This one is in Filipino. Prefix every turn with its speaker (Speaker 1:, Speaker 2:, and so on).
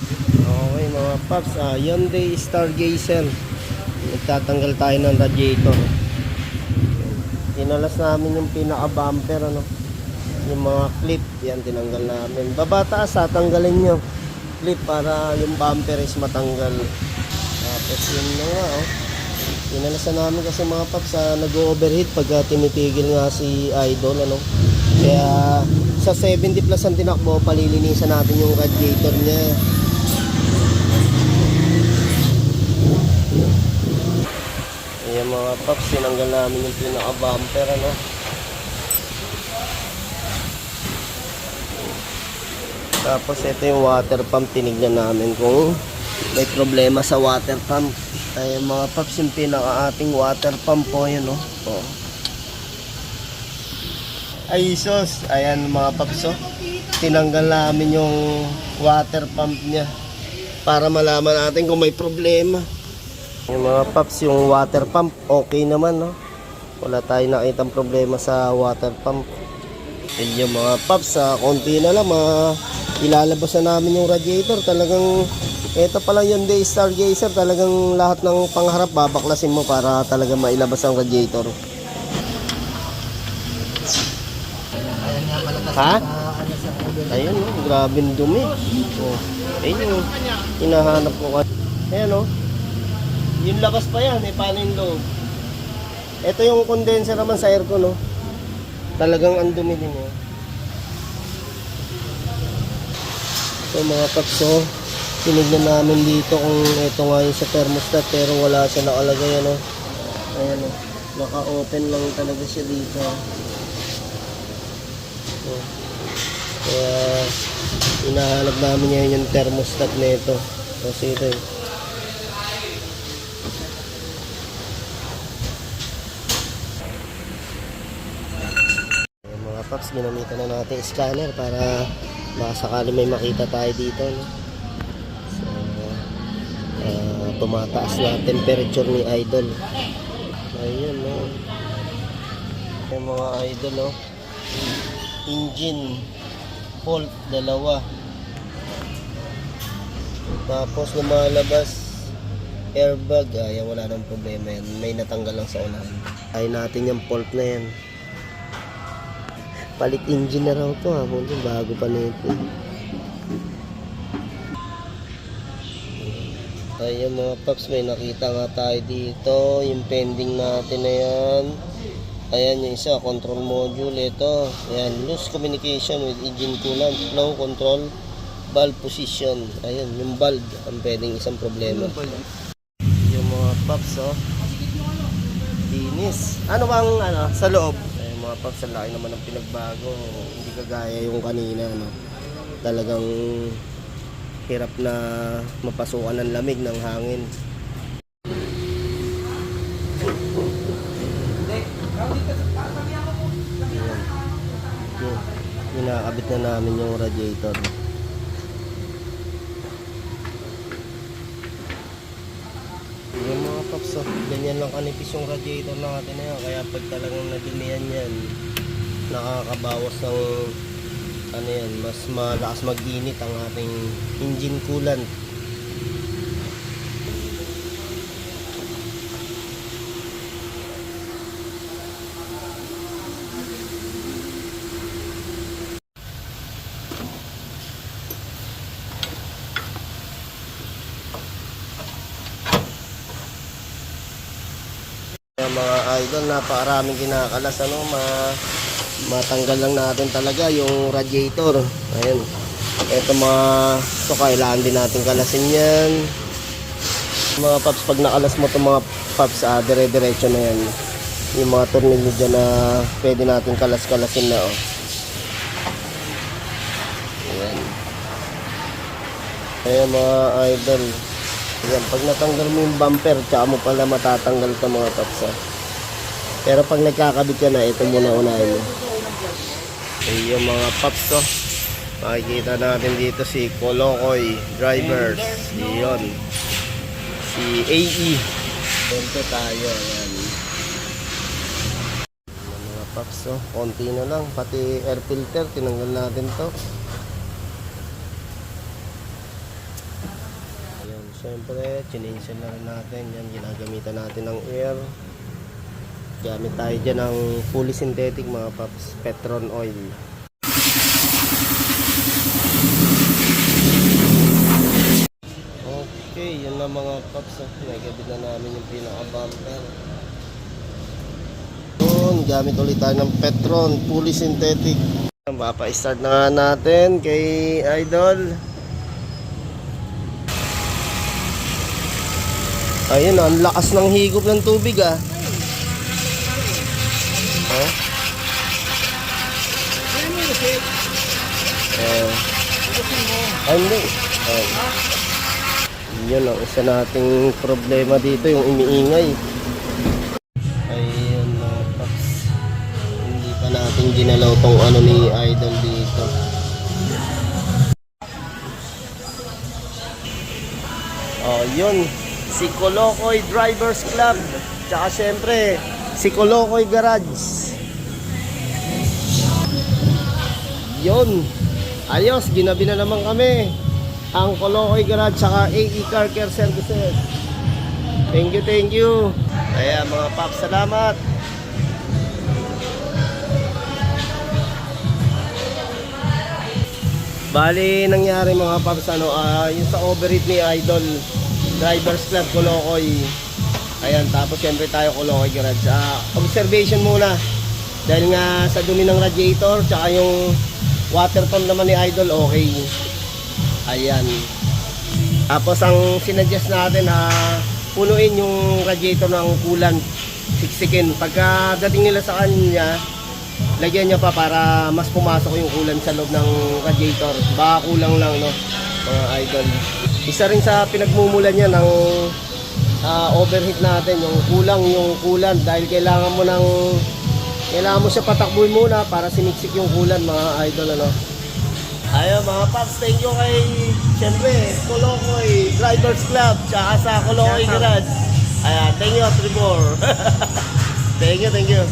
Speaker 1: Okay mga paps, Hyundai Stargazer. Nagtatanggal tayo ng radiator. Tinalas namin yung pinaka bumper, ano, yung mga clip, yan tinanggal namin. Baba taas, tanggalin nyo clip para yung bumper is matanggal. Tapos yun na nga, oh. Tinalasan namin kasi mga paps, nag-overheat pagka tinitigil nga si Idol, ano. Kaya sa 70 plus ang tinakbo, palilinisan natin yung radiator niya. Ayan mga paps, sinanggal namin yung pinaka bumper, ano. Tapos ito yung water pump, tinignan namin kung may problema sa water pump. Ayan mga paps, yung pinaka ating water pump po, yun, oh. Oh. Ay sus, ayan mga paps, oh. Tinanggal namin yung water pump niya para malaman natin kung may problema. Yung mga paps, yung water pump okay naman, no? Wala tayong nakitang problema sa water pump. And yung mga paps, konti na lang ilalabas na namin yung radiator. Talagang ito pa lang yung Hyundai Stargazer, talagang lahat ng pangharap babaklasin mo para talaga mailabas ang radiator. Ha? Ayun, oh, grabe yung dumi. Oh, ayun yung hinahanap ko. Ayan, oh. Yung labas pa yan, paano yung loob? Ito yung condenser naman sa aircon, no? Talagang ang dumi din yun. So mga paps, oh, tinignan namin dito kung ito nga yung sa thermostat, pero wala siya nakalagay, ano? Ayan, oh. Naka-open lang talaga siya dito. Oh. Kaya hinahanap namin ngayon yung thermostat nito. Kasi ito, paps, ginamitan na natin scanner para baka sakali may makita tayo dito, no? So, tumataas na temperature ni Idol. Ayun, no? Yung mga Idol, no? Engine fault, dalawa. Tapos lumalabas airbag, ayan, wala nang problema yan. May natanggal lang sa unahan. Ay natin yung fault na yan. Palit engine na raw to, ha. Bago pa nito. Ayan mga paps, may nakita nga tayo dito. Yung pending natin na yan. Ayan yung isa, control module. Ito, ayan, loose communication with engine coolant, flow control, valve position. Ayan, yung valve ang pwedeng isang problema. Yung mga paps, oh. Dinis. Ano bang, ano, sa loob? Mga paps, laki naman ang pinagbago, hindi kagaya yung kanina, no? Talagang hirap na mapasukan ng lamig ng hangin. Inaabit na namin yung radiator. Yung mga paps, oh, ganyan lang kanipis yung radiator natin na yan. Kaya pag talagang nadumihan yan, nakakabawas ng ano yan, mas malakas mag-init ang ating engine coolant. Mga idol, napakaraming kinakalas, ano, matanggal lang natin talaga yung radiator. Ayun, ito mga so kailangan din natin kalasin yan mga paps. Pag nakalas mo itong mga paps, dire-diretso na yan yung mga tornilyo dyan na pwede natin kalas-kalasin na, oh. Ayan, ayan mga idol. Ayan, pag natanggal mo yung bumper, tsaka mo pala matatanggal ito mga paps, ha. Pero pag nagkakabit ka na, ito muna unahin mo. Ayan yung mga paps, oh. Makikita natin dito si Kolokoy Drivers. Iyon, si AE. Punto tayo. Ayan, mga paps, oh. Konti na lang, pati air filter tinanggal natin to. syempre, chininsin na rin natin. Yan, ginagamitan natin ng air. Gamit tayo dyan ng fully synthetic mga paps, Petron oil. Okay, yun na mga paps. Nagabit na namin yung pinaka-bumper. Yun, gamit ulit tayo ng Petron, fully synthetic. Mapa-start na nga natin kay Idol. Ayun, ang lakas ng higop ng tubig ah. Oh. Ay, hindi. Yun ang isa nating problema dito, yung umiingay. Ayun mga paps. Hindi pa natin ginalaw tong ano ni Idol dito. Oh, yun. Si Colocoy Drivers Club. Tsaka syempre, si Colocoy Garage. Yun. Ayos, ginabi na naman kami. Ang Colocoy Garage tsaka AE Car Care Services. Thank you, thank you. Kaya mga paps, salamat. Bali, nangyari mga paps, yung sa overheat ni Idol Drivers Club Colocoy. Ayan, tapos syempre tayo Colocoy Garage. Observation muna. Dahil nga sa dumi ng radiator, tsaka yung water pump naman ni Idol, okay. Ayan. Tapos ang sinuggest natin, punuin yung radiator ng coolant, siksikin. Pagka dating nila sa kanya, lagyan niya pa para mas pumasok yung coolant sa loob ng radiator. Baka kulang lang, no, mga Idol. Isa rin sa pinagmumulan niya ng overheat natin, yung kulang yung coolant, dahil kailangan mo siya patakbuhin muna para siniksik yung coolant mga Idol, ano. Ayun mga paps, thank you kay syempre Colocoy Drivers Club tsaka sa Colocoy Garage. Ayan, thank you Trevor. Thank you.